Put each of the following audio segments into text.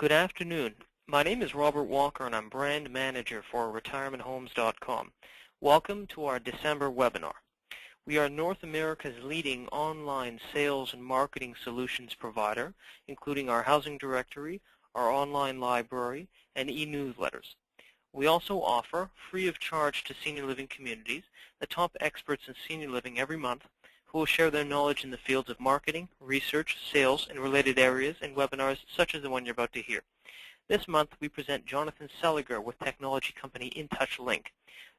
Good afternoon. My name is Robert Walker and I'm Brand Manager for RetirementHomes.com. Welcome to our December webinar. We are North America's leading online sales and marketing solutions provider, including our housing directory, our online library, and e-newsletters. We also offer, free of charge to senior living communities, the top experts in senior living every month who will share their knowledge in the fields of marketing, research, sales, and related areas in webinars such as the one you're about to hear. This month, we present Jonathan Seliger with technology company InTouchLink.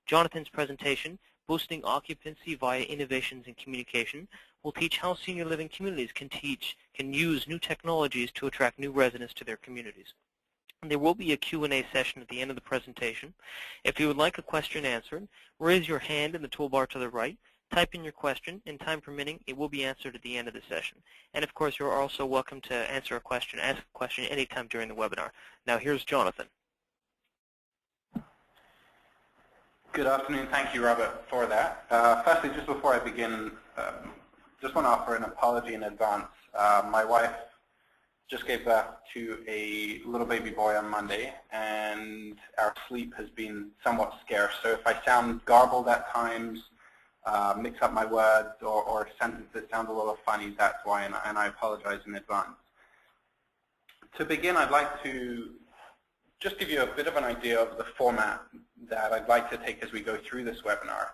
Jonathan's presentation, Boosting Occupancy via Innovations in Communication, will teach how senior living communities can use new technologies to attract new residents to their communities. There will be a Q&A session at the end of the presentation. If you would like a question answered, raise your hand in the toolbar to the right, type in your question, and time permitting, it will be answered at the end of the session. And of course, you're also welcome to ask a question anytime during the webinar. Now here's Jonathan. Good afternoon. Thank you, Robert, for that. Firstly, just before I begin, just want to offer an apology in advance. My wife just gave birth to a little baby boy on Monday, and our sleep has been somewhat scarce. So if I sound garbled at times, mix up my words, or sentences that sound a little funny, that's why, and I apologize in advance. To begin, I'd like to just give you a bit of an idea of the format that I'd like to take as we go through this webinar.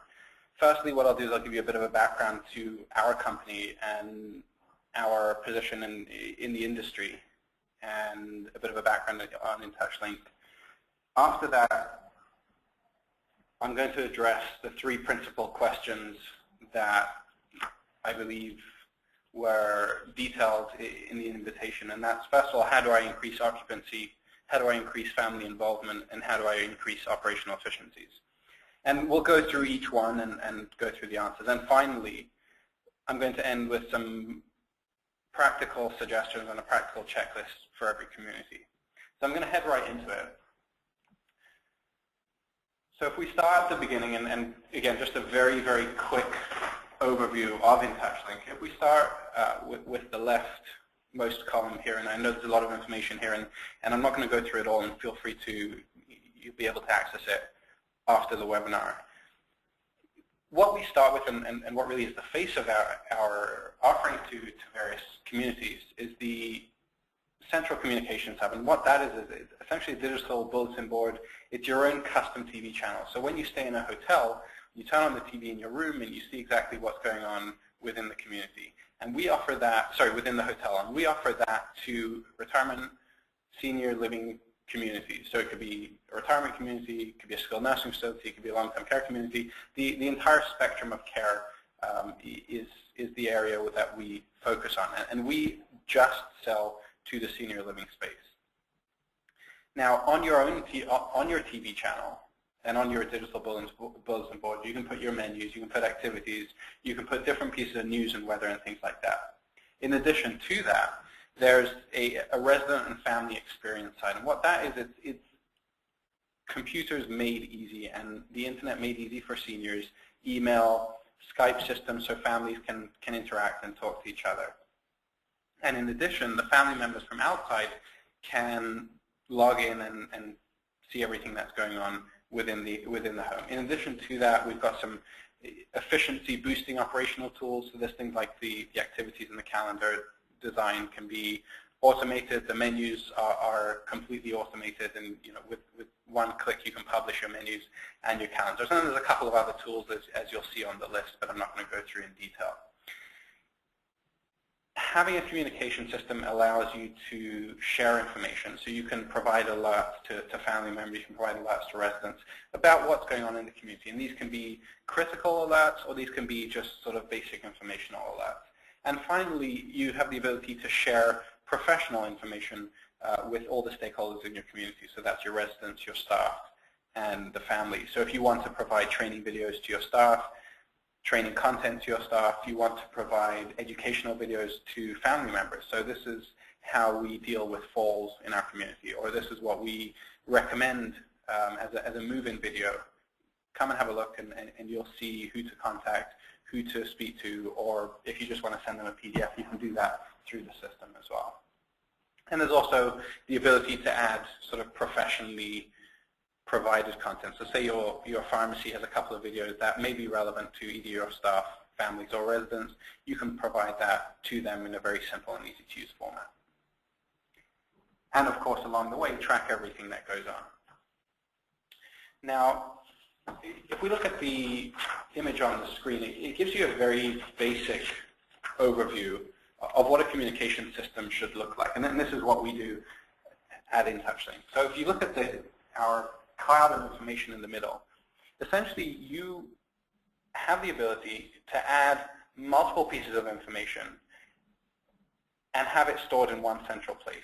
Firstly, what I'll do is I'll give you a bit of a background to our company and our position in the industry, and a bit of a background on InTouchLink. After that, I'm going to address the three principal questions that I believe were detailed in the invitation, and that's, first of all, how do I increase occupancy, how do I increase family involvement, and how do I increase operational efficiencies? And we'll go through each one and go through the answers. And finally, I'm going to end with some practical suggestions and a practical checklist for every community. So I'm going to head right into it. So if we start at the beginning, and again, just a very, very quick overview of InTouchLink. If we start with the leftmost column here, and I know there's a lot of information here, and I'm not going to go through it all, and feel free to you'll be able to access it after the webinar. What we start with, and what really is the face of our offering to various communities, is the Central Communications Hub. And what that is essentially a digital bulletin board. It's your own custom TV channel. So when you stay in a hotel, you turn on the TV in your room and you see exactly what's going on within the community. And we offer that, within the hotel. And we offer that to retirement, senior living communities. So it could be a retirement community, it could be a skilled nursing facility, it could be a long-term care community. The entire spectrum of care is the area that we focus on. And we just sell to the senior living space. Now, on your TV channel and on your digital bulletin board, you can put your menus, you can put activities, you can put different pieces of news and weather and things like that. In addition to that, there's a resident and family experience side. And what that is, it's computers made easy and the internet made easy for seniors, email, Skype systems so families can interact and talk to each other. And in addition, the family members from outside can log in and see everything that's going on within the home. In addition to that, we've got some efficiency boosting operational tools. So there's things like the activities in the calendar design can be automated. The menus are completely automated, and with one click you can publish your menus and your calendars. And there's a couple of other tools as you'll see on the list, but I'm not going to go through in detail. Having a communication system allows you to share information, so you can provide alerts to family members, you can provide alerts to residents about what's going on in the community. And these can be critical alerts, or these can be just sort of basic informational alerts. And finally, you have the ability to share professional information with all the stakeholders in your community. So that's your residents, your staff, and the family. So if you want to provide training videos to your staff, training content to your staff, you want to provide educational videos to family members. So this is how we deal with falls in our community, or this is what we recommend as a move-in video. Come and have a look, and you'll see who to contact, who to speak to, or if you just want to send them a PDF, you can do that through the system as well. And there's also the ability to add sort of professionally provided content. So say your pharmacy has a couple of videos that may be relevant to either your staff, families, or residents. You can provide that to them in a very simple and easy to use format. And of course, along the way, track everything that goes on. Now, if we look at the image on the screen, it gives you a very basic overview of what a communication system should look like. And then this is what we do at InTouchLink. So if you look at our cloud of information in the middle, essentially you have the ability to add multiple pieces of information and have it stored in one central place.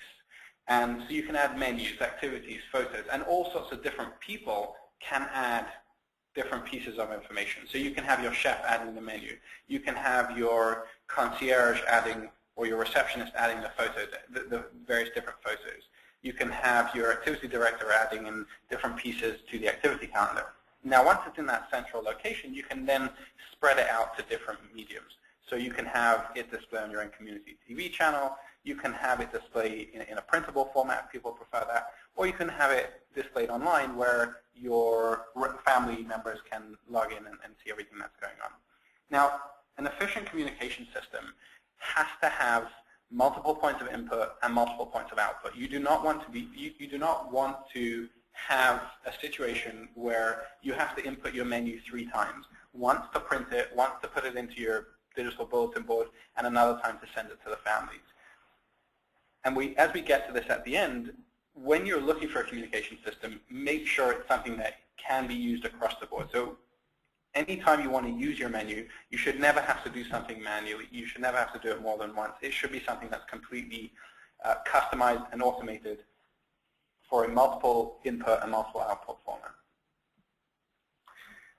And so you can add menus, activities, photos, and all sorts of different people can add different pieces of information. So you can have your chef adding the menu. You can have your concierge adding, or your receptionist adding the photos, the various different photos. You can have your activity director adding in different pieces to the activity calendar. Now, once it's in that central location, you can then spread it out to different mediums. So you can have it display on your own community TV channel. You can have it display in a printable format if people prefer that. Or you can have it displayed online where your family members can log in and see everything that's going on. Now, an efficient communication system has to have multiple points of input and multiple points of output. You do not want to have a situation where you have to input your menu 3 times. Once to print it, once to put it into your digital bulletin board, and another time to send it to the families. And as we get to this at the end, when you're looking for a communication system, make sure it's something that can be used across the board. So anytime you want to use your menu, you should never have to do something manually. You should never have to do it more than once. It should be something that's completely customized and automated for a multiple input and multiple output format.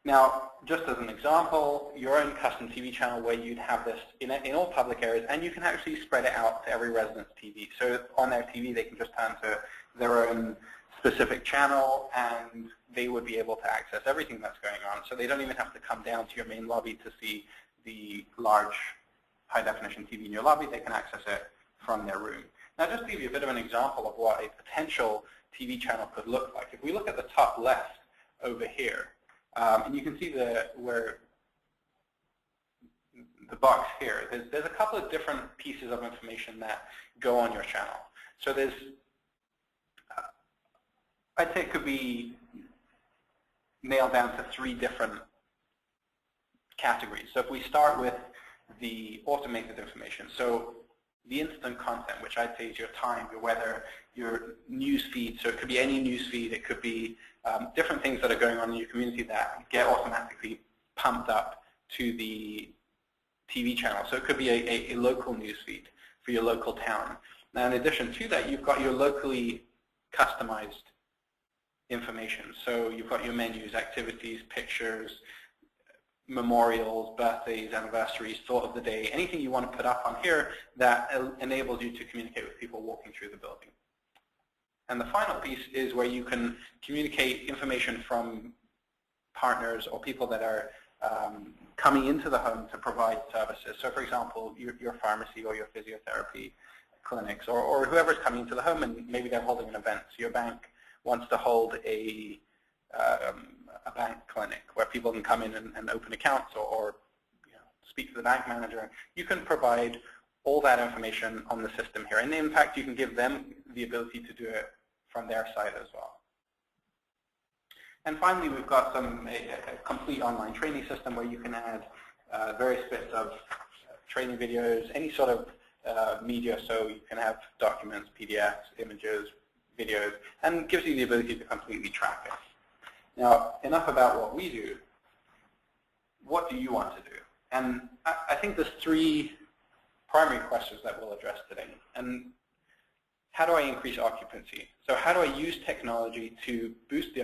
Now, just as an example, your own custom TV channel where you'd have this in all public areas, and you can actually spread it out to every resident's TV. So on their TV, they can just turn to their own specific channel, and they would be able to access everything that's going on. So they don't even have to come down to your main lobby to see the large high-definition TV in your lobby. They can access it from their room. Now, just to give you a bit of an example of what a potential TV channel could look like, if we look at the top left over here, and you can see where the box here, there's a couple of different pieces of information that go on your channel. So there's, I'd say it could be nailed down to 3 different categories. So if we start with the automated information, so the instant content, which I'd say is your time, your weather, your news feed. So it could be any news feed. It could be different things that are going on in your community that get automatically pumped up to the TV channel. So it could be a local news feed for your local town. Now, in addition to that, you've got your locally customized information. So you've got your menus, activities, pictures, memorials, birthdays, anniversaries, thought of the day, anything you want to put up on here that enables you to communicate with people walking through the building. And the final piece is where you can communicate information from partners or people that are coming into the home to provide services. So for example, your pharmacy or your physiotherapy clinics, or whoever's coming into the home, and maybe they're holding an event. So your bank wants to hold a bank clinic where people can come in and open accounts or speak to the bank manager. You can provide all that information on the system here. And in fact, you can give them the ability to do it from their side as well. And finally, we've got a complete online training system where you can add various bits of training videos, any sort of media, so you can have documents, PDFs, images, videos, and gives you the ability to completely track it. Now, enough about what we do. What do you want to do? And I think there's 3 primary questions that we'll address today. And how do I increase occupancy? So how do I use technology to boost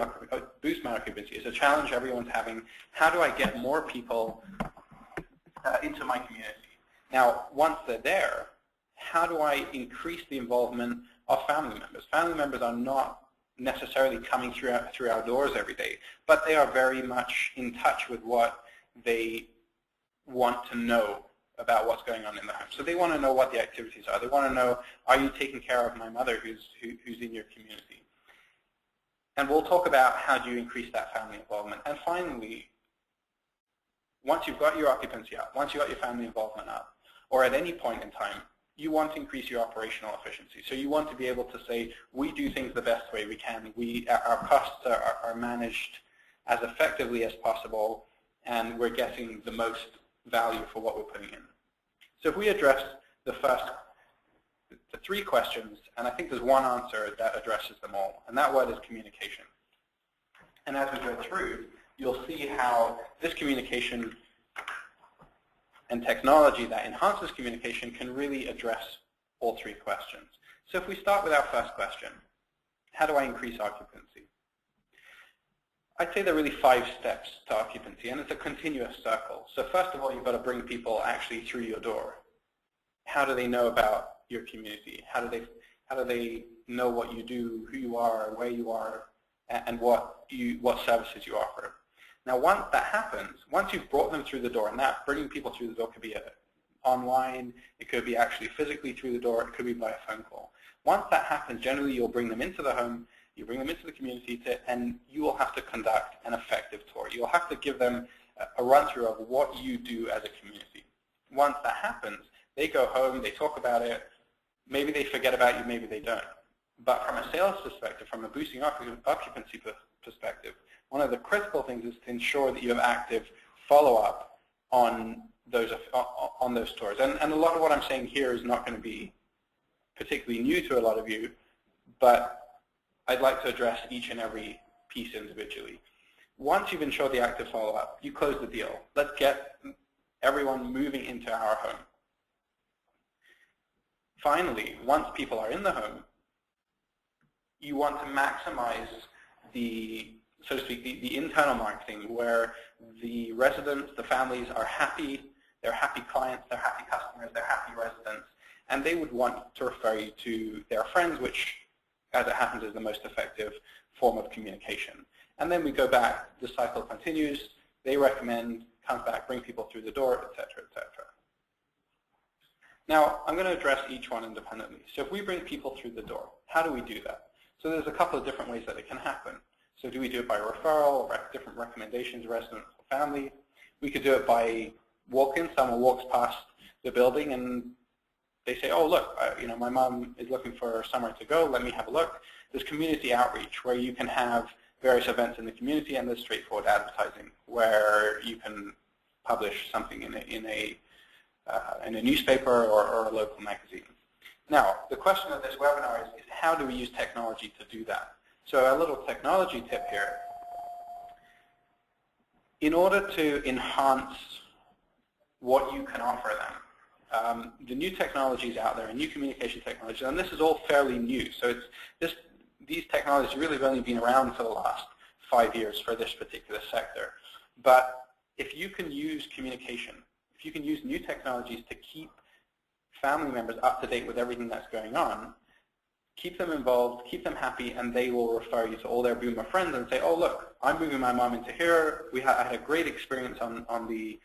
my occupancy? It's a challenge everyone's having. How do I get more people into my community? Now, once they're there, how do I increase the involvement of family members? Family members are not necessarily coming through our doors every day, but they are very much in touch with what they want to know about what's going on in the home. So they want to know what the activities are. They want to know, are you taking care of my mother who's in your community? And we'll talk about how do you increase that family involvement. And finally, once you've got your occupancy up, once you've got your family involvement up, or at any point in time, you want to increase your operational efficiency. So you want to be able to say, we do things the best way we can. Our costs are managed as effectively as possible, and we're getting the most value for what we're putting in. So if we address the three questions, and I think there's one answer that addresses them all, and that word is communication. And as we go through, you'll see how this communication and technology that enhances communication can really address all three questions. So if we start with our first question, how do I increase occupancy? I'd say there are really 5 steps to occupancy, and it's a continuous circle. So first of all, you've got to bring people actually through your door. How do they know about your community? How do they know what you do, who you are, where you are, and what services you offer? Now, once that happens, once you've brought them through the door, and that bringing people through the door could be online, it could be actually physically through the door, it could be by a phone call. Once that happens, generally you'll bring them into the home, you bring them into the community, and you will have to conduct an effective tour. You'll have to give them a run-through of what you do as a community. Once that happens, they go home, they talk about it, maybe they forget about you, maybe they don't. But from a sales perspective, from a boosting occupancy perspective, one of the critical things is to ensure that you have active follow-up on those tours. And a lot of what I'm saying here is not going to be particularly new to a lot of you, but I'd like to address each and every piece individually. Once you've ensured the active follow-up, you close the deal. Let's get everyone moving into our home. Finally, once people are in the home, you want to maximize the, so to speak, the internal marketing where the residents, the families are happy, they're happy clients, they're happy customers, they're happy residents, and they would want to refer you to their friends, which, as it happens, is the most effective form of communication. And then we go back, the cycle continues, they recommend, comes back, bring people through the door, et cetera, et cetera. Now, I'm going to address each one independently. So if we bring people through the door, how do we do that? So there's a couple of different ways that it can happen. So do we do it by referral, or different recommendations, resident or family? We could do it by walk-in. Someone walks past the building and they say, oh, look, my mom is looking for somewhere to go. Let me have a look. There's community outreach where you can have various events in the community, and there's straightforward advertising where you can publish something in a newspaper or a local magazine. Now, the question of this webinar is how do we use technology to do that? So a little technology tip here. In order to enhance what you can offer them, the new technologies out there, and new communication technologies, and this is all fairly new. So these technologies really have only been around for the last 5 years for this particular sector. But if you can use communication, if you can use new technologies to keep family members up to date with everything that's going on, keep them involved, keep them happy, and they will refer you to all their boomer friends and say, oh, look, I'm moving my mom into here. I had a great experience on the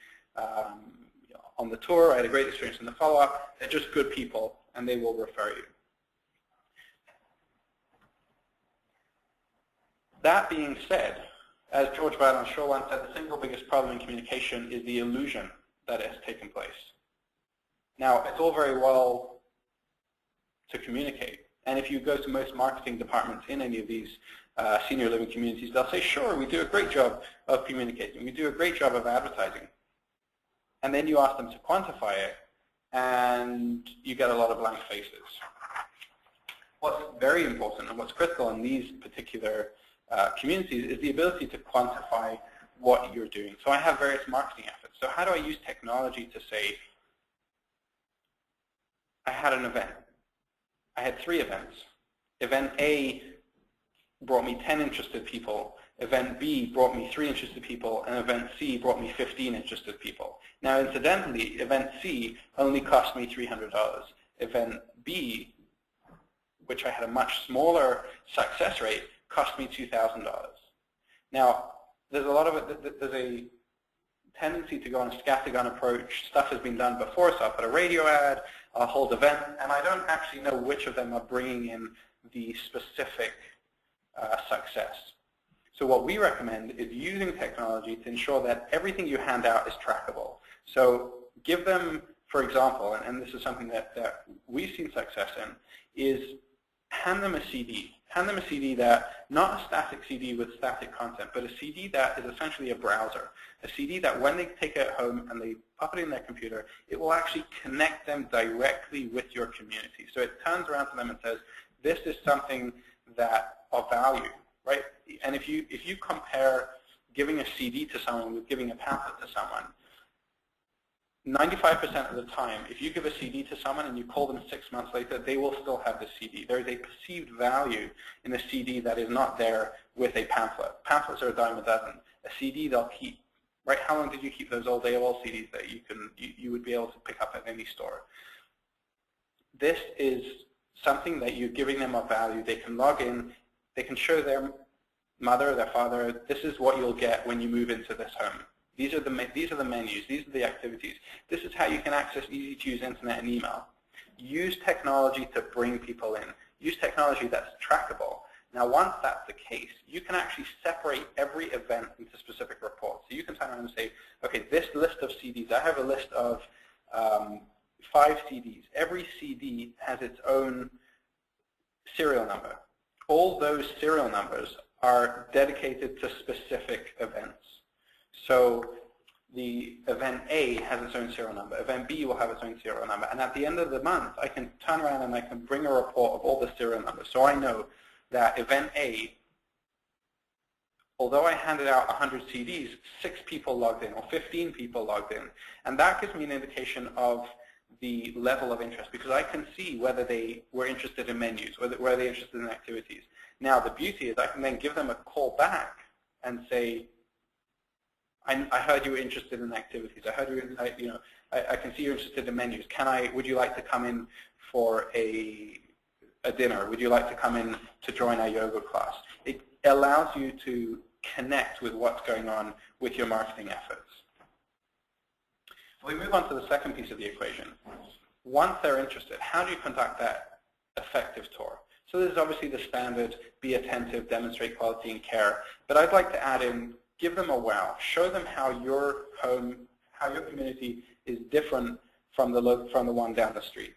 tour. I had a great experience in the follow-up. They're just good people, and they will refer you. That being said, as George Bernard Shaw once said, the single biggest problem in communication is the illusion that has taken place. Now, it's all very well to communicate. And if you go to most marketing departments in any of these senior living communities, they'll say, sure, we do a great job of communicating. We do a great job of advertising. And then you ask them to quantify it, and you get a lot of blank faces. What's very important and what's critical in these particular communities is the ability to quantify what you're doing. So I have various marketing efforts. So how do I use technology to say, I had an event. I had 3 events. Event A brought me 10 interested people. Event B brought me 3 interested people. And Event C brought me 15 interested people. Now, incidentally, Event C only cost me $300. Event B, which I had a much smaller success rate, cost me $2,000. Now, there's a lot of it. tendency to go on a scattergun approach. Stuff has been done before, so I'll put a radio ad, I'll hold event, and I don't actually know which of them are bringing in the specific success. So what we recommend is using technology to ensure that everything you hand out is trackable. So give them, for example, and this is something that we've seen success in, is hand them a CD. Hand them a CD that, not a static CD with static content, but a CD that is essentially a browser. A CD that when they take it home and they pop it in their computer, it will actually connect them directly with your community. So it turns around to them and says, this is something that of value, right? And if you compare giving a CD to someone with giving a pamphlet to someone, 95% of the time, if you give a CD to someone and you call them 6 months later, they will still have the CD. There is a perceived value in a CD that is not there with a pamphlet. Pamphlets are a dime a dozen. A CD they'll keep, right? How long did you keep those old AOL CDs that you would be able to pick up at any store? This is something that you're giving them of value. They can log in. They can show their mother, their father, this is what you'll get when you move into this home. These are the menus. These are the activities. This is how you can access easy-to-use internet and email. Use technology to bring people in. Use technology that's trackable. Now, once that's the case, you can actually separate every event into specific reports. So you can turn around and say, okay, this list of CDs, I have a list of 5 CDs. Every CD has its own serial number. All those serial numbers are dedicated to specific events. So the event A has its own serial number. Event B will have its own serial number. And at the end of the month, I can turn around and I can bring a report of all the serial numbers. So I know that event A, although I handed out 100 CDs, 6 people logged in or 15 people logged in. And that gives me an indication of the level of interest because I can see whether they were interested in menus, whether they're interested in activities. Now, the beauty is I can then give them a call back and say, I heard you were interested in activities. I heard I can see you're interested in menus. Would you like to come in for a dinner? Would you like to come in to join our yoga class? It allows you to connect with what's going on with your marketing efforts. We move on to the second piece of the equation. Once they're interested, how do you conduct that effective tour? So this is obviously the standard, be attentive, demonstrate quality and care. But I'd like to add in, give them a wow. Show them how your home, how your community is different from the one down the street.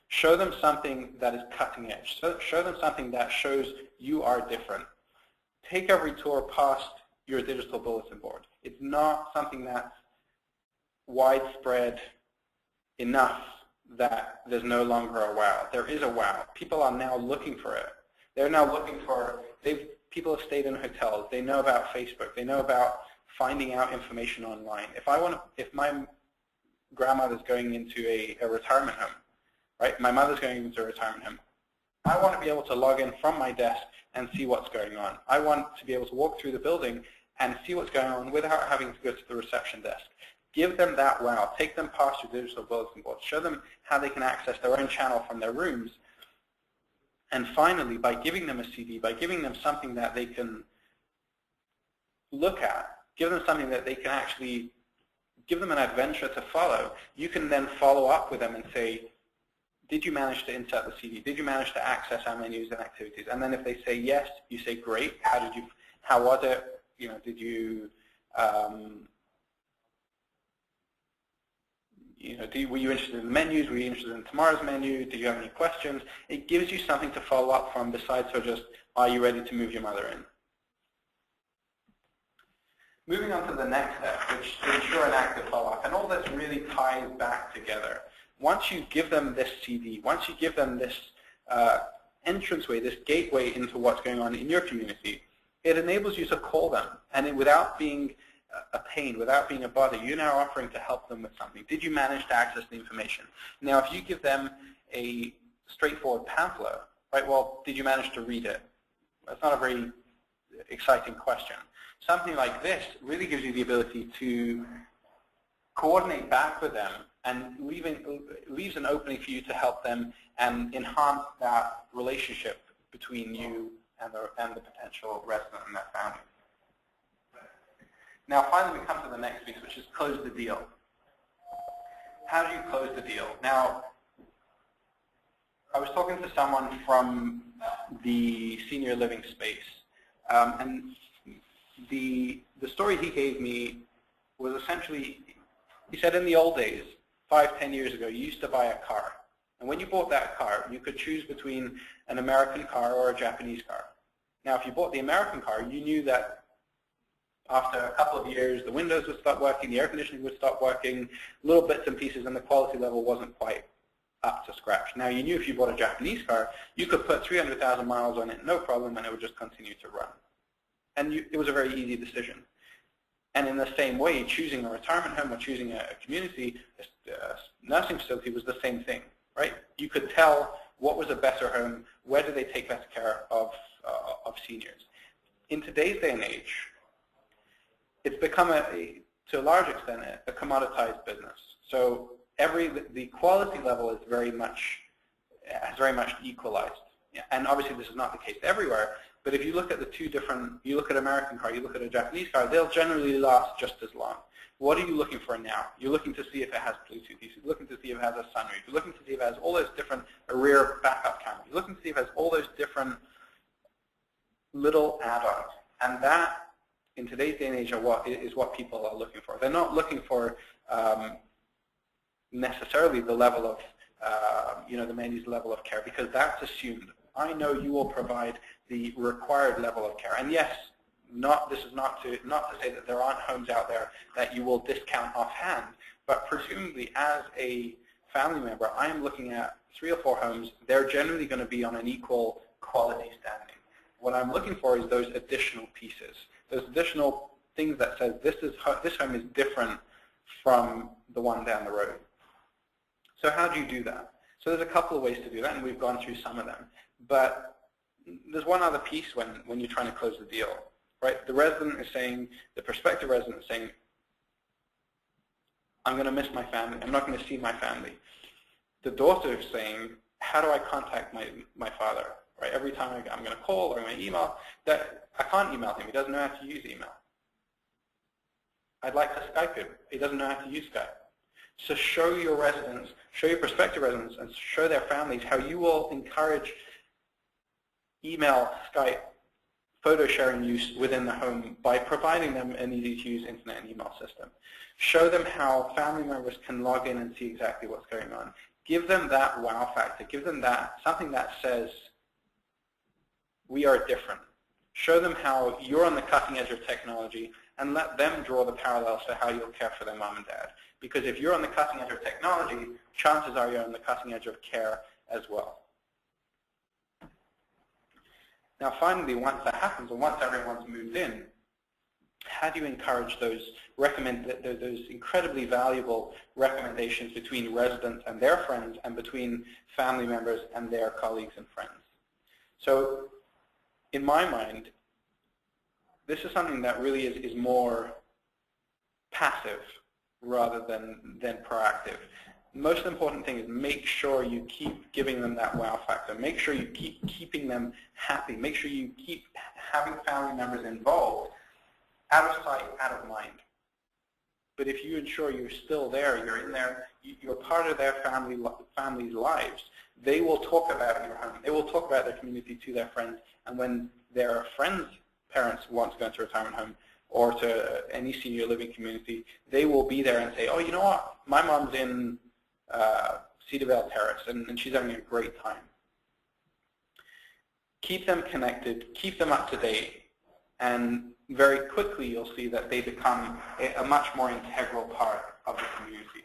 Show them something that is cutting edge. Show them something that shows you are different. Take every tour past your digital bulletin board. It's not something that's widespread enough that there's no longer a wow. There is a wow. People are now looking for it. They're now looking for, people have stayed in hotels. They know about Facebook. They know about finding out information online. If my grandmother's going into a retirement home, right? My mother's going into a retirement home. I want to be able to log in from my desk and see what's going on. I want to be able to walk through the building and see what's going on without having to go to the reception desk. Give them that wow. Take them past your digital bulletin board. Show them how they can access their own channel from their rooms. And finally, by giving them a CD, by giving them something that they can look at, give them something that they can actually, give them an adventure to follow, you can then follow up with them and say, did you manage to insert the CD? Did you manage to access our menus and activities? And then if they say yes, you say great. How was it? Did you, were you interested in the menus? Were you interested in tomorrow's menu? Did you have any questions? It gives you something to follow up from besides just, are you ready to move your mother in? Moving on to the next step, which is to ensure an active follow-up. And all this really ties back together. Once you give them this CD, once you give them this entranceway, this gateway into what's going on in your community, it enables you to call them. And without being a pain, without being a bother, you're now offering to help them with something. Did you manage to access the information? Now, if you give them a straightforward pamphlet, right, well, did you manage to read it? That's not a very exciting question. Something like this really gives you the ability to coordinate back with them and leaves an opening for you to help them and enhance that relationship between you and the potential resident and their family. Now finally we come to the next piece, which is close the deal. How do you close the deal? Now, I was talking to someone from the senior living space, and the story he gave me was essentially, he said in the old days, 5-10 years ago, you used to buy a car. And when you bought that car, you could choose between an American car or a Japanese car. Now, if you bought the American car, you knew that after a couple of years, the windows would stop working, the air conditioning would stop working, little bits and pieces, and the quality level wasn't quite up to scratch. Now, you knew if you bought a Japanese car, you could put 300,000 miles on it, no problem, and it would just continue to run. And it was a very easy decision. And in the same way, choosing a retirement home or choosing a community nursing facility was the same thing, right? You could tell what was a better home, where do they take better care of seniors. In today's day and age, it's become, to a large extent, a commoditized business. So the quality level is has very much equalized. And obviously this is not the case everywhere, but if you look at the two different, you look at an American car, you look at a Japanese car, they'll generally last just as long. What are you looking for now? You're looking to see if it has Bluetooth. You're looking to see if it has a sunroof. You're looking to see if it has all those different, a rear backup camera. You're looking to see if it has all those different little add-ons. And that, in today's day and age, is what people are looking for. They're not looking for necessarily the level of, the menus level of care, because that's assumed. I know you will provide the required level of care. And yes, this is not to say that there aren't homes out there that you will discount offhand, but presumably as a family member, I am looking at 3 or 4 homes. They're generally going to be on an equal quality standing. What I'm looking for is those additional pieces, those additional things that says this home is different from the one down the road. So how do you do that? So there's a couple of ways to do that, and we've gone through some of them. But there's one other piece when you're trying to close the deal, right? The resident is saying, the prospective resident is saying, I'm going to miss my family. I'm not going to see my family. The daughter is saying, how do I contact my father? Right? Every time I'm going to call or I'm going to email, I can't email him. He doesn't know how to use email. I'd like to Skype him. He doesn't know how to use Skype. So show your residents, show your prospective residents, and show their families how you will encourage email, Skype, photo sharing use within the home by providing them an easy-to-use internet and email system. Show them how family members can log in and see exactly what's going on. Give them that wow factor. Give them something that says, we are different. Show them how you're on the cutting edge of technology, and let them draw the parallels to how you'll care for their mom and dad. Because if you're on the cutting edge of technology, chances are you're on the cutting edge of care as well. Now finally, once that happens, and once everyone's moved in, how do you encourage those incredibly valuable recommendations between residents and their friends, and between family members and their colleagues and friends? So in my mind, this is something that really is more passive rather than proactive. The most important thing is make sure you keep giving them that wow factor. Make sure you keep keeping them happy. Make sure you keep having family members involved, out of sight, out of mind. But if you ensure you're still there, you're in there, you're part of their family's lives, they will talk about your home. They will talk about their community to their friends. And when their friends' parents want to go into a retirement home or to any senior living community, they will be there and say, oh, you know what, my mom's in Cedar Vale Terrace, and she's having a great time. Keep them connected, keep them up to date, and very quickly you'll see that they become a much more integral part of the community.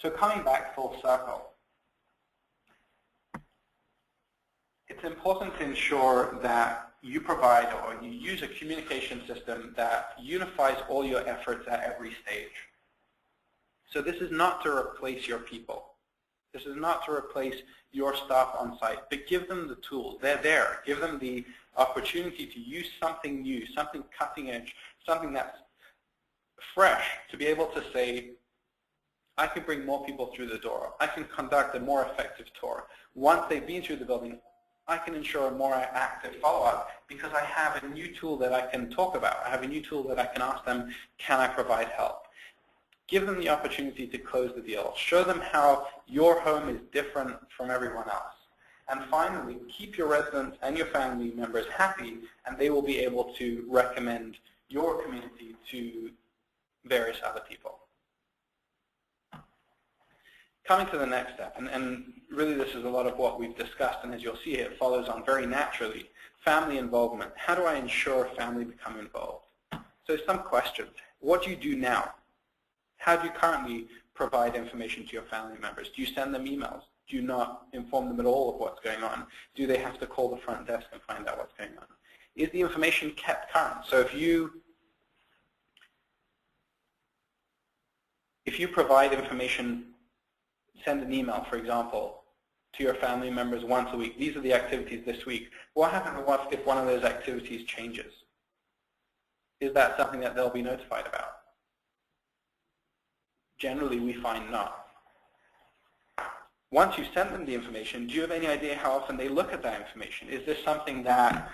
So coming back full circle, it's important to ensure that you provide or you use a communication system that unifies all your efforts at every stage. So this is not to replace your people. This is not to replace your staff on site, but give them the tools. They're there. Give them the opportunity to use something new, something cutting edge, something that's fresh, to be able to say, I can bring more people through the door. I can conduct a more effective tour. Once they've been through the building, I can ensure a more active follow-up because I have a new tool that I can talk about. I have a new tool that I can ask them, can I provide help? Give them the opportunity to close the deal. Show them how your home is different from everyone else. And finally, keep your residents and your family members happy, and they will be able to recommend your community to various other people. Coming to the next step, and really this is a lot of what we've discussed, and as you'll see, it follows on very naturally. Family involvement. How do I ensure family become involved? So some questions. What do you do now? How do you currently provide information to your family members? Do you send them emails? Do you not inform them at all of what's going on? Do they have to call the front desk and find out what's going on? Is the information kept current? So if you provide information, send an email, for example, to your family members once a week. These are the activities this week. What happens if one of those activities changes? Is that something that they'll be notified about? Generally, we find not. Once you send them the information, do you have any idea how often they look at that information? Is this something that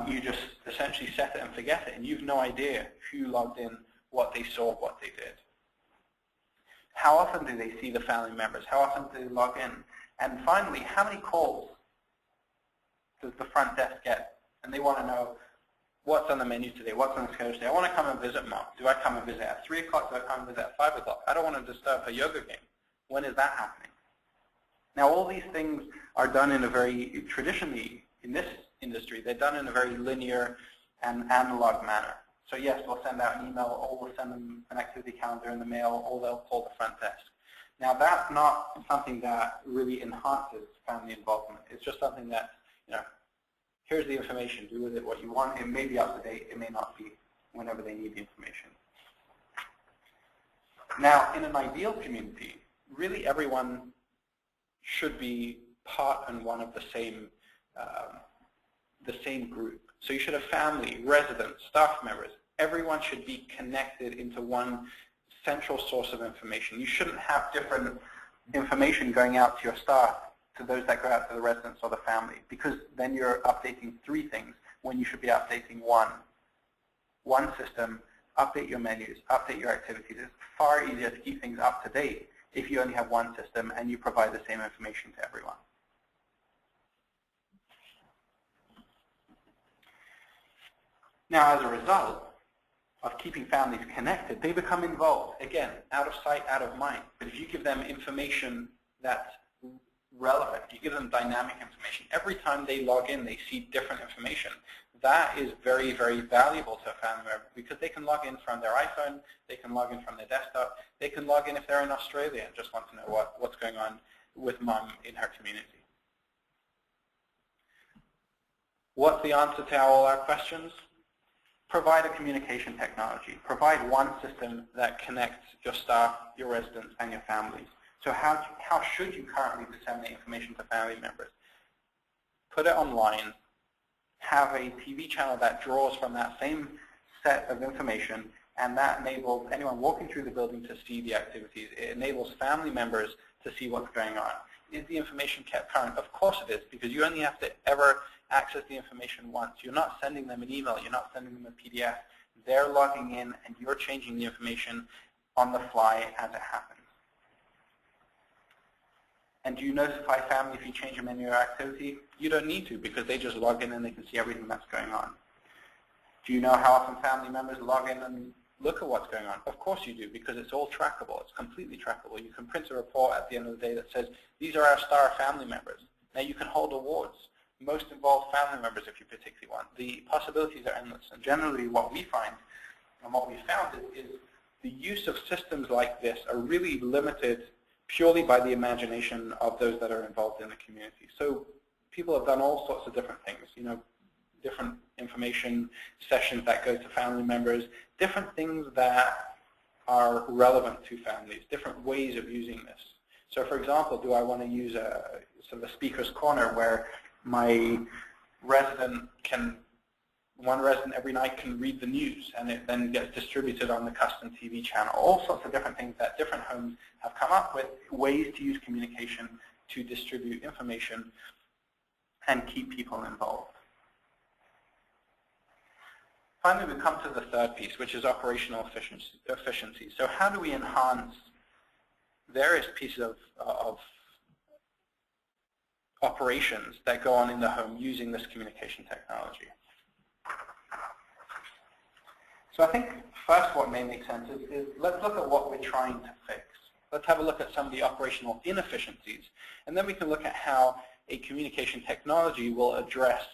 you just essentially set it and forget it, and you've no idea who logged in, what they saw, what they did? How often do they see the family members? How often do they log in? And finally, how many calls does the front desk get? And they want to know, what's on the menu today? What's on the schedule today? I want to come and visit Mom. Do I come and visit at 3 o'clock? Do I come and visit at 5 o'clock? I don't want to disturb her yoga game. When is that happening? Now, all these things are done in a very, traditionally, in this industry, they're done in a very linear and analog manner. So yes, we'll send out an email, or we'll send them an activity calendar in the mail, or they'll call the front desk. Now, that's not something that really enhances family involvement. It's just something that, here's the information, do with it what you want. It may be up to date, it may not be whenever they need the information. Now, in an ideal community, really everyone should be part and one of the same group. So you should have family, residents, staff members. Everyone should be connected into one central source of information. You shouldn't have different information going out to your staff, to those that go out to the residents or the family, because then you're updating 3 things when you should be updating one. One system, update your menus, update your activities. It's far easier to keep things up to date if you only have one system and you provide the same information to everyone. Now, as a result of keeping families connected, they become involved. Again, out of sight, out of mind. But if you give them information that's relevant, you give them dynamic information, every time they log in, they see different information. That is very, very valuable to a family member because they can log in from their iPhone, they can log in from their desktop, they can log in if they're in Australia and just want to know what's going on with Mom in her community. What's the answer to all our questions? Provide a communication technology. Provide one system that connects your staff, your residents, and your families. So how should you currently disseminate information to family members? Put it online. Have a TV channel that draws from that same set of information, and that enables anyone walking through the building to see the activities. It enables family members to see what's going on. Is the information kept current? Of course it is, because you only have to ever access the information once. You're not sending them an email. You're not sending them a PDF. They're logging in, and you're changing the information on the fly as it happens. And do you notify family if you change a menu or activity? You don't need to, because they just log in and they can see everything that's going on. Do you know how often family members log in and look at what's going on? Of course you do, because it's all trackable. It's completely trackable. You can print a report at the end of the day that says, these are our star family members. Now you can hold awards. Most involved family members if you particularly want. The possibilities are endless. And generally what we find and what we found is the use of systems like this are really limited purely by the imagination of those that are involved in the community. So people have done all sorts of different things, different information sessions that go to family members, different things that are relevant to families, different ways of using this. So for example, do I want to use a sort of a speaker's corner where my resident one resident every night can read the news, and it then gets distributed on the custom TV channel. All sorts of different things that different homes have come up with, ways to use communication to distribute information and keep people involved. Finally, we come to the third piece, which is operational efficiency. So how do we enhance various pieces of operations that go on in the home using this communication technology? So I think first what may make sense is let's look at what we're trying to fix. Let's have a look at some of the operational inefficiencies, and then we can look at how a communication technology will address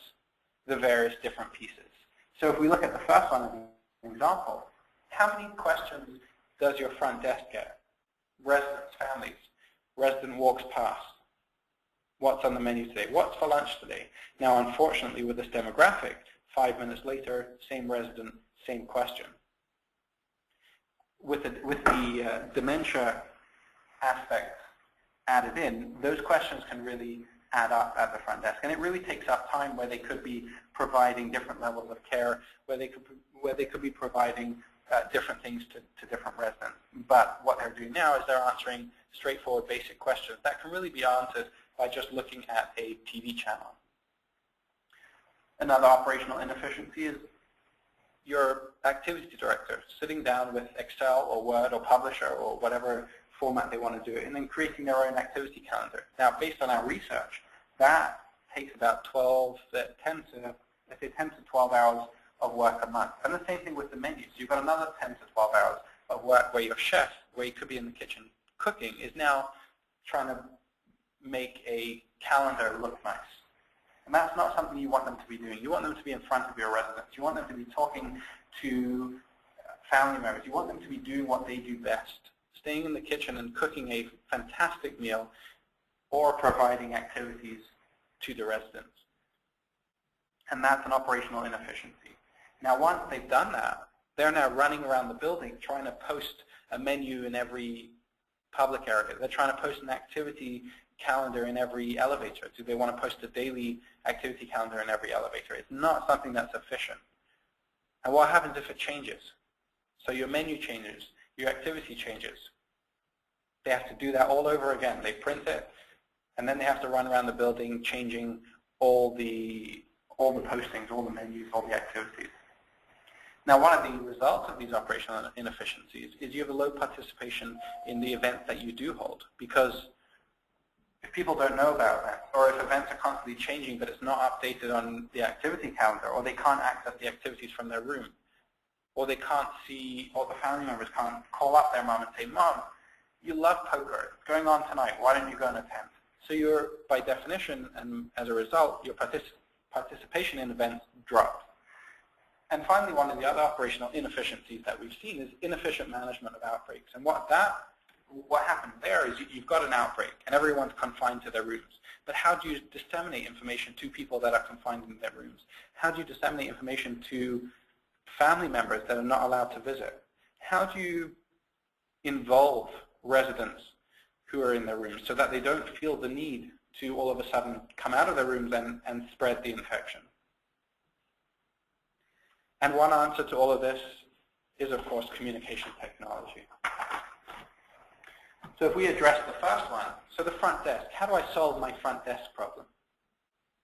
the various different pieces. So if we look at the first one as an example, how many questions does your front desk get? Residents, families, resident walks past. What's on the menu today? What's for lunch today? Now, unfortunately, with this demographic, 5 minutes later, same resident, same question. With the dementia aspect added in, those questions can really add up at the front desk, and it really takes up time where they could be providing different levels of care, where they could be providing different things to different residents. But what they're doing now is they're answering straightforward, basic questions that can really be answered by just looking at a TV channel. Another operational inefficiency is your activity director sitting down with Excel or Word or Publisher or whatever format they want to do it, and then creating their own activity calendar. Now, based on our research, that takes about 10 to 12 hours of work a month. And the same thing with the menus. You've got another 10 to 12 hours of work where your chef, where you could be in the kitchen cooking, is now trying to make a calendar look nice. And that's not something you want them to be doing. You want them to be in front of your residents. You want them to be talking to family members. You want them to be doing what they do best, staying in the kitchen and cooking a fantastic meal or providing activities to the residents. And that's an operational inefficiency. Now, once they've done that, they're now running around the building trying to post a menu in every public area. They're trying to post an activity calendar in every elevator. Do they want to post a daily activity calendar in every elevator? It's not something that's efficient. And what happens if it changes? So your menu changes, your activity changes. They have to do that all over again. They print it, and then they have to run around the building changing all the postings, all the menus, all the activities. Now, one of the results of these operational inefficiencies is you have a low participation in the events that you do hold, because if people don't know about events, or if events are constantly changing but it's not updated on the activity calendar, or they can't access the activities from their room, or they can't see, or the family members can't call up their mom and say, "Mom, you love poker. It's going on tonight. Why don't you go and attend?" So you're, by definition, and as a result, your participation in events drops. And finally, one of the other operational inefficiencies that we've seen is inefficient management of outbreaks. And what happens there is you've got an outbreak and everyone's confined to their rooms. But how do you disseminate information to people that are confined in their rooms? How do you disseminate information to family members that are not allowed to visit? How do you involve residents who are in their rooms so that they don't feel the need to all of a sudden come out of their rooms and spread the infection? And one answer to all of this is, of course, communication technology. So if we address the first one, so the front desk, how do I solve my front desk problem?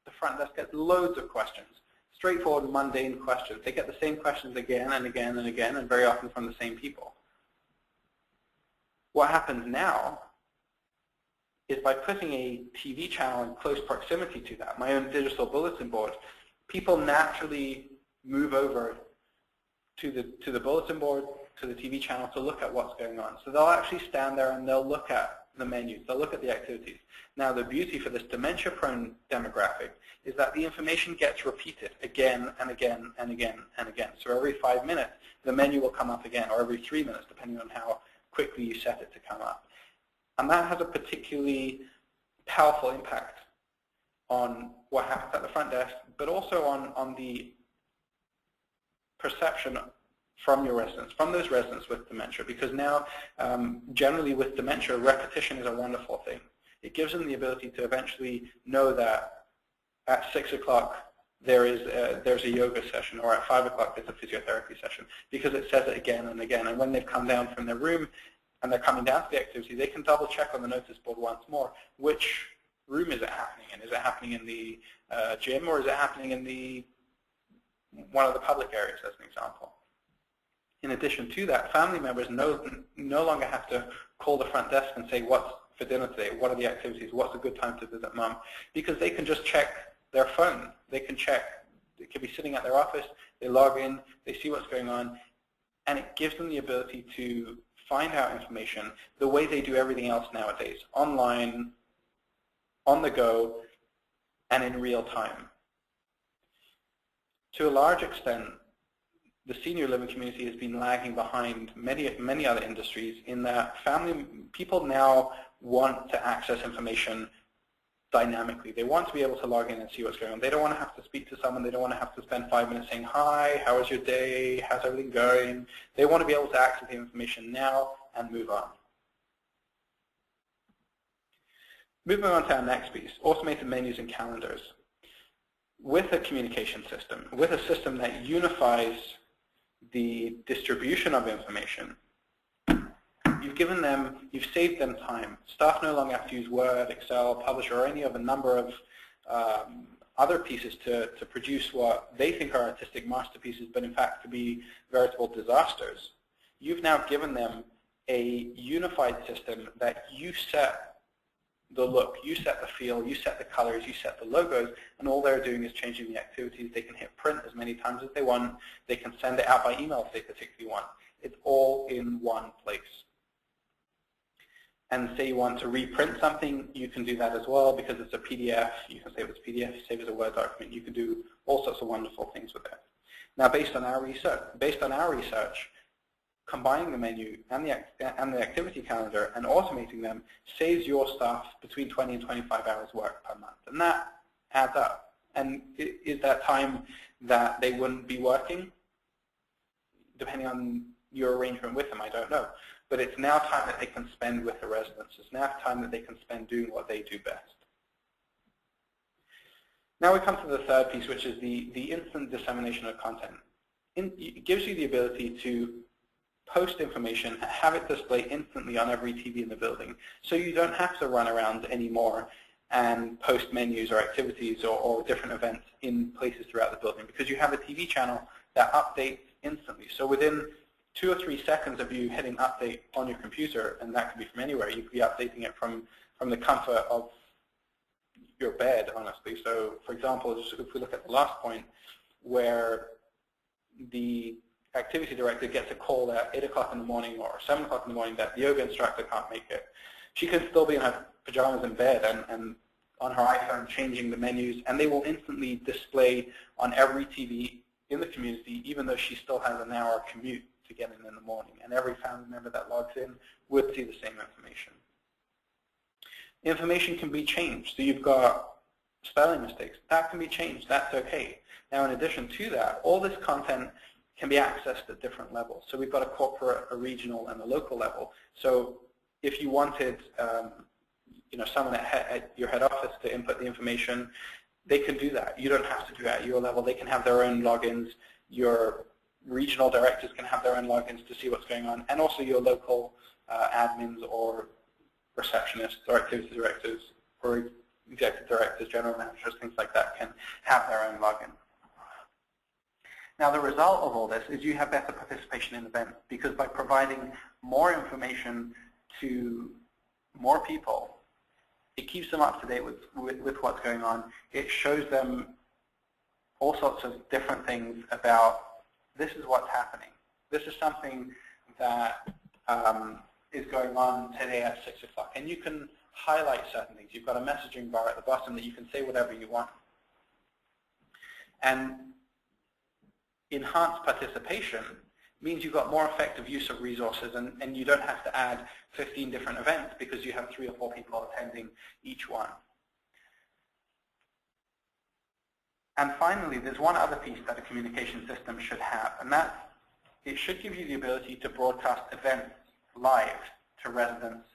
The front desk gets loads of questions, straightforward, mundane questions. They get the same questions again and again and again, and very often from the same people. What happens now is by putting a TV channel in close proximity to that, my own digital bulletin board, people naturally move over to the bulletin board, to the TV channel to look at what's going on. So they'll actually stand there and they'll look at the menus, they'll look at the activities. Now, the beauty for this dementia-prone demographic is that the information gets repeated again and again and again and again. So every 5 minutes, the menu will come up again, or every 3 minutes, depending on how quickly you set it to come up. And that has a particularly powerful impact on what happens at the front desk, but also on the perception from your residents, from those residents with dementia, because now, generally with dementia, repetition is a wonderful thing. It gives them the ability to eventually know that at 6 o'clock there's a yoga session, or at 5 o'clock there's a physiotherapy session, because it says it again and again. And when they've come down from their room and they're coming down to the activity, they can double check on the notice board once more which room is it happening in? Is it happening in the gym, or is it happening in one of the public areas, as an example? In addition to that, family members no longer have to call the front desk and say, what's for dinner today? What are the activities? What's a good time to visit mom? Because they can just check their phone. They can check. They could be sitting at their office. They log in. They see what's going on. And it gives them the ability to find out information the way they do everything else nowadays, online, on the go, and in real time. To a large extent, the senior living community has been lagging behind many other industries in that people now want to access information dynamically. They want to be able to log in and see what's going on. They don't want to have to speak to someone. They don't want to have to spend 5 minutes saying, hi, how was your day? How's everything going? They want to be able to access the information now and move on. Moving on to our next piece, automated menus and calendars. With a communication system, with a system that unifies the distribution of information, you've saved them time. Staff no longer have to use Word, Excel, Publisher, or any of a number of other pieces to produce what they think are artistic masterpieces, but in fact could be veritable disasters. You've now given them a unified system that you set the look, you set the feel, you set the colors, you set the logos, and all they're doing is changing the activities. They can hit print as many times as they want. They can send it out by email if they particularly want. It's all in one place. And say you want to reprint something, you can do that as well because it's a PDF. You can save it as a PDF, save it as a Word document. You can do all sorts of wonderful things with it. Now, based on our research, combining the menu and the activity calendar and automating them saves your staff between 20 and 25 hours work per month. And that adds up. And is that time that they wouldn't be working? Depending on your arrangement with them, I don't know. But it's now time that they can spend with the residents. It's now time that they can spend doing what they do best. Now we come to the third piece, which is the instant dissemination of content. It gives you the ability to post information and have it display instantly on every TV in the building. So you don't have to run around anymore and post menus or activities or different events in places throughout the building because you have a TV channel that updates instantly. So within 2 or 3 seconds of you hitting update on your computer, and that could be from anywhere, you could be updating it from the comfort of your bed, honestly. So for example, if we look at the last point where the activity director gets a call at 8 o'clock in the morning or 7 o'clock in the morning that the yoga instructor can't make it, she can still be in her pajamas in bed and on her iPhone changing the menus, and they will instantly display on every TV in the community, even though she still has an hour commute to get in the morning. And every family member that logs in would see the same information. Information can be changed. So you've got spelling mistakes. That can be changed. That's okay. Now, in addition to that, all this content can be accessed at different levels. So we've got a corporate, a regional, and a local level. So if you wanted someone at your head office to input the information, they can do that. You don't have to do that at your level. They can have their own logins. Your regional directors can have their own logins to see what's going on. And also your local admins or receptionists or activity directors or executive directors, general managers, things like that can have their own login. Now, the result of all this is you have better participation in events because by providing more information to more people, it keeps them up to date with what's going on. It shows them all sorts of different things about this is what's happening. This is something that is going on today at 6 o'clock. And you can highlight certain things. You've got a messaging bar at the bottom that you can say whatever you want. And enhanced participation means you've got more effective use of resources and you don't have to add 15 different events because you have 3 or 4 people attending each one. And finally, there's one other piece that a communication system should have, and that's it should give you the ability to broadcast events live to residents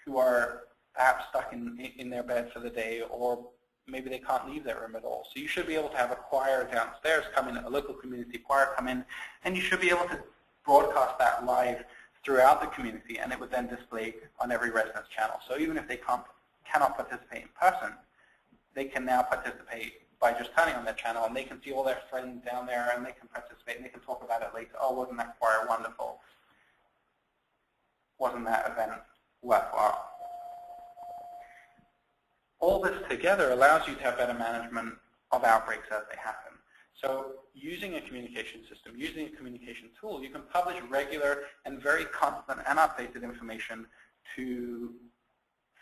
who are perhaps stuck in their bed for the day, or maybe they can't leave their room at all. So you should be able to have a choir downstairs come in, a local community choir come in, and you should be able to broadcast that live throughout the community, and it would then display on every resident's channel. So even if they cannot participate in person, they can now participate by just turning on their channel, and they can see all their friends down there, and they can participate, and they can talk about it later. Oh, wasn't that choir wonderful? Wasn't that event worthwhile? All this together allows you to have better management of outbreaks as they happen. So using a communication system, using a communication tool, you can publish regular and very constant and updated information to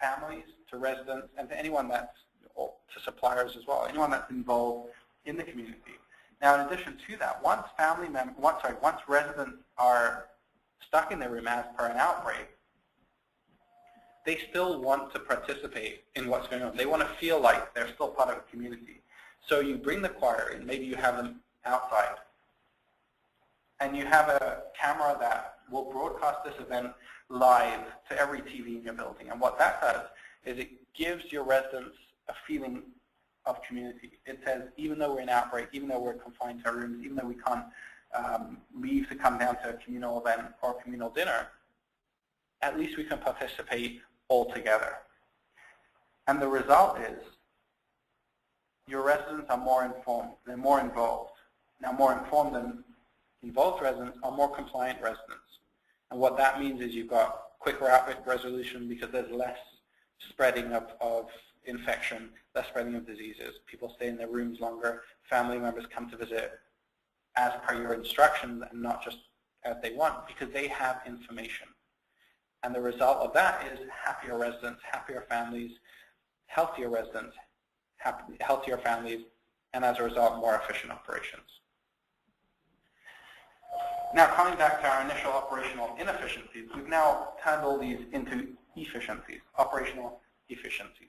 families, to residents, and to anyone that's, or to suppliers as well, anyone that's involved in the community. Now, in addition to that, once residents are stuck in their room as per an outbreak, they still want to participate in what's going on. They want to feel like they're still part of a community. So you bring the choir in, maybe you have them outside, and you have a camera that will broadcast this event live to every TV in your building. And what that does is it gives your residents a feeling of community. It says, even though we're in outbreak, even though we're confined to our rooms, even though we can't leave to come down to a communal event or a communal dinner, at least we can participate all together. And the result is your residents are more informed, they're more involved. Now, more informed and involved residents are more compliant residents. And what that means is you've got quicker outbreak resolution because there's less spreading of infection, less spreading of diseases. People stay in their rooms longer. Family members come to visit as per your instructions and not just as they want because they have information. And the result of that is happier residents, happier families, healthier residents, healthier families, and as a result, more efficient operations. Now, coming back to our initial operational inefficiencies, we've now turned all these into efficiencies, operational efficiencies.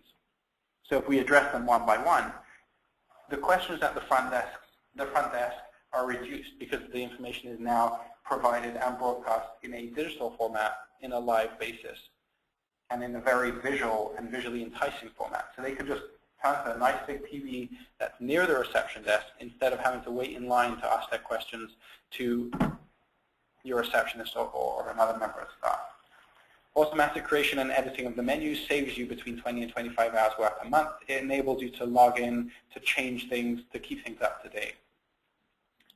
So if we address them one by one, the questions at the front desk are reduced because the information is now provided and broadcast in a digital format in a live basis and in a very visual and visually enticing format. So they can just turn to a nice big TV that's near the reception desk instead of having to wait in line to ask their questions to your receptionist or another member of staff. Automatic creation and editing of the menus saves you between 20 and 25 hours work a month. It enables you to log in, to change things, to keep things up to date.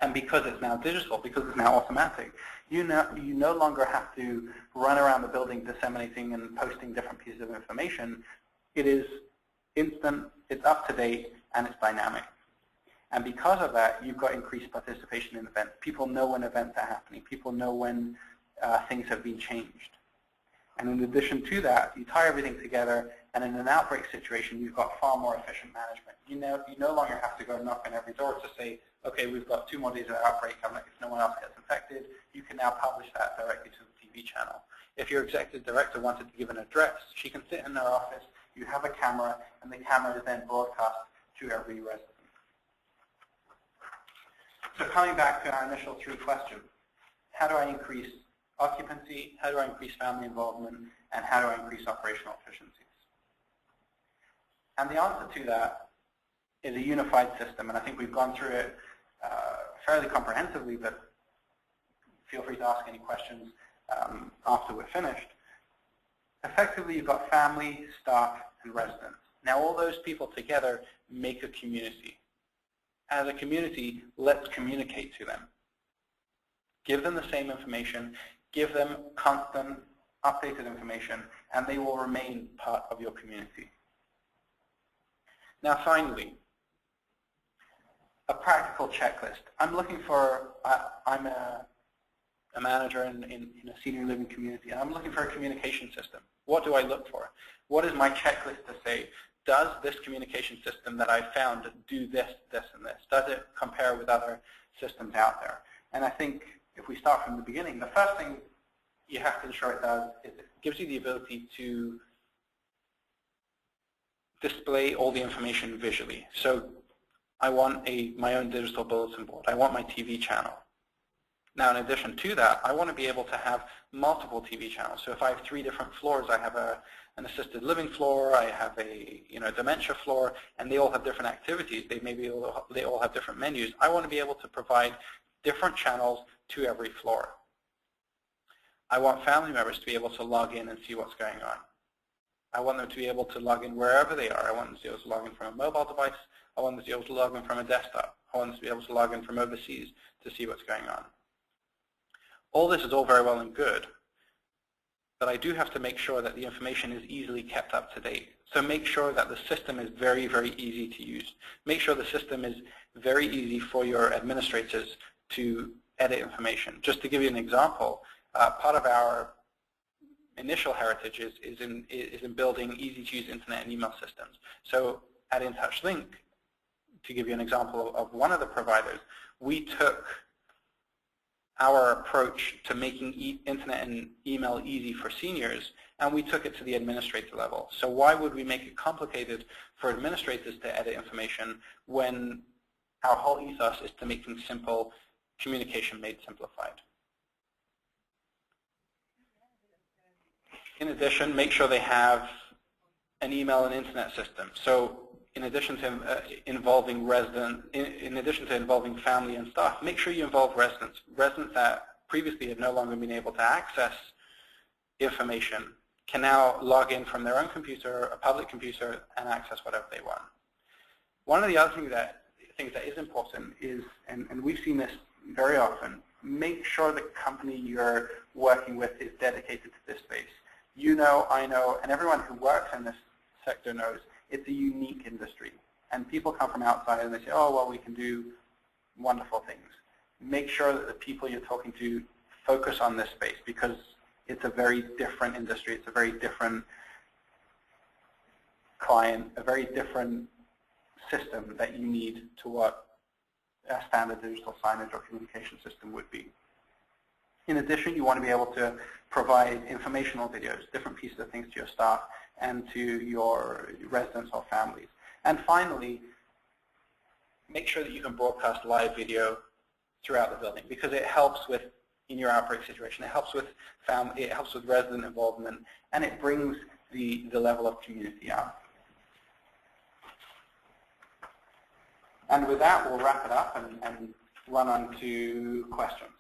And because it's now digital, because it's now automatic, you no longer have to run around the building disseminating and posting different pieces of information. It is instant, it's up to date, and it's dynamic. And because of that, you've got increased participation in events. People know when events are happening. People know when things have been changed. And in addition to that, you tie everything together, and in an outbreak situation, you've got far more efficient management. You no longer have to go knock on every door to say, okay, we've got 2 more days of outbreak, if no one else gets infected. You can now publish that directly to the TV channel. If your executive director wanted to give an address, she can sit in her office, you have a camera, and the camera is then broadcast to every resident. So coming back to our initial 3 questions, how do I increase occupancy, how do I increase family involvement, and how do I increase operational efficiencies? And the answer to that is a unified system, and I think we've gone through it fairly comprehensively, but feel free to ask any questions after we're finished. Effectively, you've got family, staff, and residents. Now, all those people together make a community. As a community, let's communicate to them. Give them the same information, give them constant, updated information, and they will remain part of your community. Now, finally, a practical checklist. I'm looking for, I'm a manager in a senior living community, and I'm looking for a communication system. What do I look for? What is my checklist to say? Does this communication system that I found do this, this, and this? Does it compare with other systems out there? And I think if we start from the beginning, the first thing you have to ensure it does is it gives you the ability to display all the information visually. So I want my own digital bulletin board. I want my TV channel. Now, in addition to that, I want to be able to have multiple TV channels. So if I have 3 different floors, I have an assisted living floor, I have a dementia floor, and they all have different activities. They all have different menus. I want to be able to provide different channels to every floor. I want family members to be able to log in and see what's going on. I want them to be able to log in wherever they are. I want them to be able to log in from a mobile device. I want them to be able to log in from a desktop. I want them to be able to log in from overseas to see what's going on. All this is all very well and good, but I do have to make sure that the information is easily kept up to date. So make sure that the system is very, very easy to use. Make sure the system is very easy for your administrators to edit information. Just to give you an example, part of our initial heritage is in building easy-to-use internet and email systems. So at InTouchLink, to give you an example of one of the providers, we took our approach to making internet and email easy for seniors, and we took it to the administrator level. So why would we make it complicated for administrators to edit information when our whole ethos is to make things simple, communication made simplified? In addition, make sure they have an email and internet system. So in addition to involving family and staff, make sure you involve residents. Residents that previously had no longer been able to access information can now log in from their own computer, a public computer, and access whatever they want. One of the other things that is important is, and we've seen this very often, make sure the company you're working with is dedicated to this space. You know, I know, and everyone who works in this sector knows it's a unique industry. And people come from outside and they say, oh, well, we can do wonderful things. Make sure that the people you're talking to focus on this space, because it's a very different industry. It's a very different client, a very different system that you need to what a standard digital signage or communication system would be. In addition, you want to be able to provide informational videos, different pieces of things to your staff and to your residents or families. And finally, make sure that you can broadcast live video throughout the building, because it helps with, in your outbreak situation, it helps with family, it helps with resident involvement, and it brings the level of community out. And with that, we'll wrap it up and run on to questions.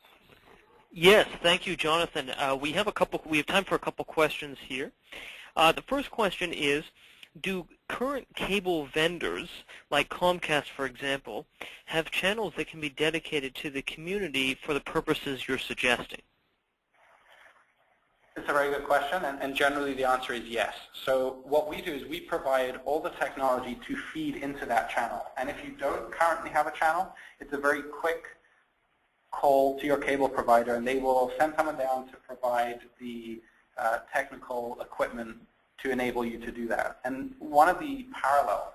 Yes, thank you, Jonathan. We have time for a couple questions here. The first question is, do current cable vendors, like Comcast, for example, have channels that can be dedicated to the community for the purposes you're suggesting? It's a very good question, and generally the answer is yes. So what we do is we provide all the technology to feed into that channel. And if you don't currently have a channel, it's a very quick call to your cable provider, and they will send someone down to provide the technical equipment to enable you to do that. And one of the parallels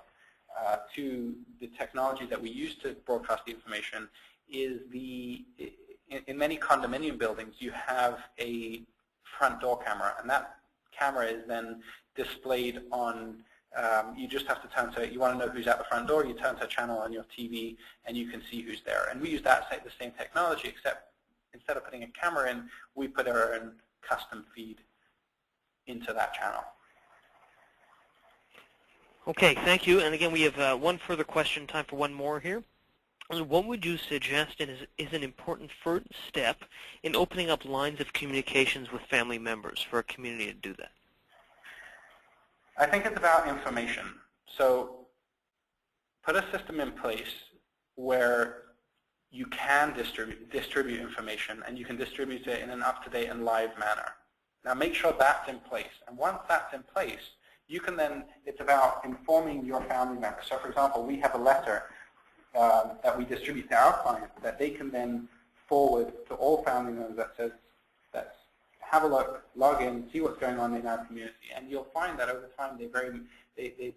to the technology that we use to broadcast the information is in many condominium buildings, you have a front door camera, and that camera is then displayed on, you just have to turn to, you want to know who's at the front door, you turn to a channel on your TV and you can see who's there. And we use the same technology, except instead of putting a camera in, we put our own custom feed into that channel. Okay, thank you. And again, we have one further question, time for one more here. What would you suggest is an important first step in opening up lines of communications with family members for a community to do that? I think it's about information. So put a system in place where you can distribute information, and you can distribute it in an up-to-date and live manner. Now make sure that's in place. And once that's in place, you can then, it's about informing your family members. So for example, we have a letter that we distribute to our clients that they can then forward to all family members that says, have a look, log in, see what's going on in our community. And you'll find that over time they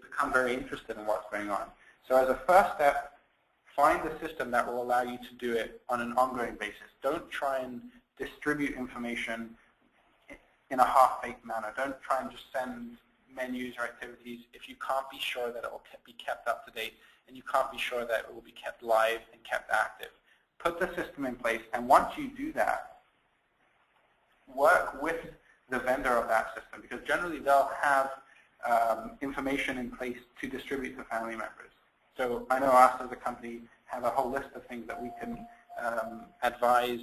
become very interested in what's going on. So as a first step, find a system that will allow you to do it on an ongoing basis. Don't try and distribute information in a half-baked manner. Don't try and just send menus or activities if you can't be sure that it will be kept up to date, and you can't be sure that it will be kept live and kept active. Put the system in place, and once you do that, work with the vendor of that system, because generally they'll have information in place to distribute to family members. So I know us as a company have a whole list of things that we can advise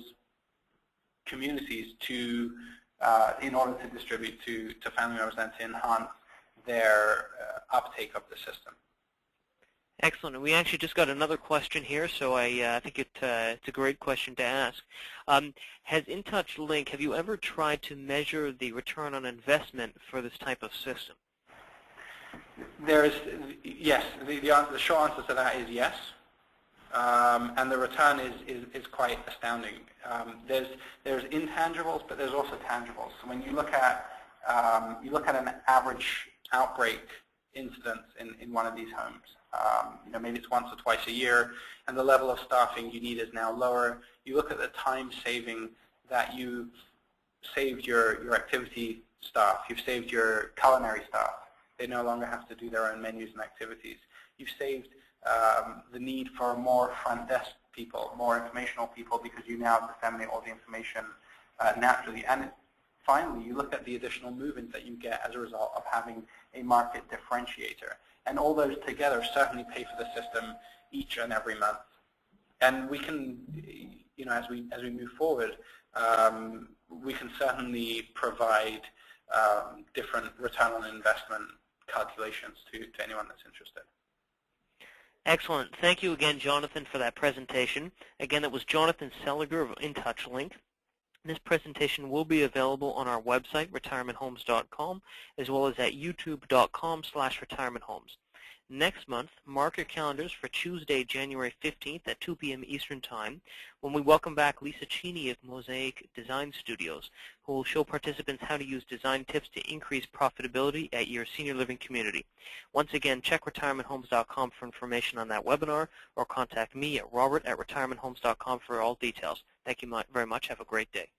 communities to in order to distribute to family members and to enhance their uptake of the system. Excellent. And we actually just got another question here, so I think it's a great question to ask. Has InTouchLink, have you ever tried to measure the return on investment for this type of system? Yes. The short answer to that is yes. And the return is quite astounding. There's intangibles, but there's also tangibles. So when you look at an average outbreak incident in one of these homes, maybe it's once or twice a year, and the level of staffing you need is now lower. You look at the time saving that you've saved your activity staff, you've saved your culinary staff. They no longer have to do their own menus and activities. You've saved the need for more front desk people, more informational people, because you now disseminate all the information naturally. And finally, you look at the additional movement that you get as a result of having a market differentiator. And all those together certainly pay for the system each and every month. And we can, as we move forward, we can certainly provide different return on investment calculations to anyone that's interested. Excellent. Thank you again, Jonathan, for that presentation. Again, that was Jonathan Seliger of InTouchLink. This presentation will be available on our website, retirementhomes.com, as well as at youtube.com/retirementhomes. Next month, mark your calendars for Tuesday, January 15th at 2 p.m. Eastern Time, when we welcome back Lisa Cheney of Mosaic Design Studios, who will show participants how to use design tips to increase profitability at your senior living community. Once again, check retirementhomes.com for information on that webinar, or contact me at robert@retirementhomes.com for all details. Thank you very much. Have a great day.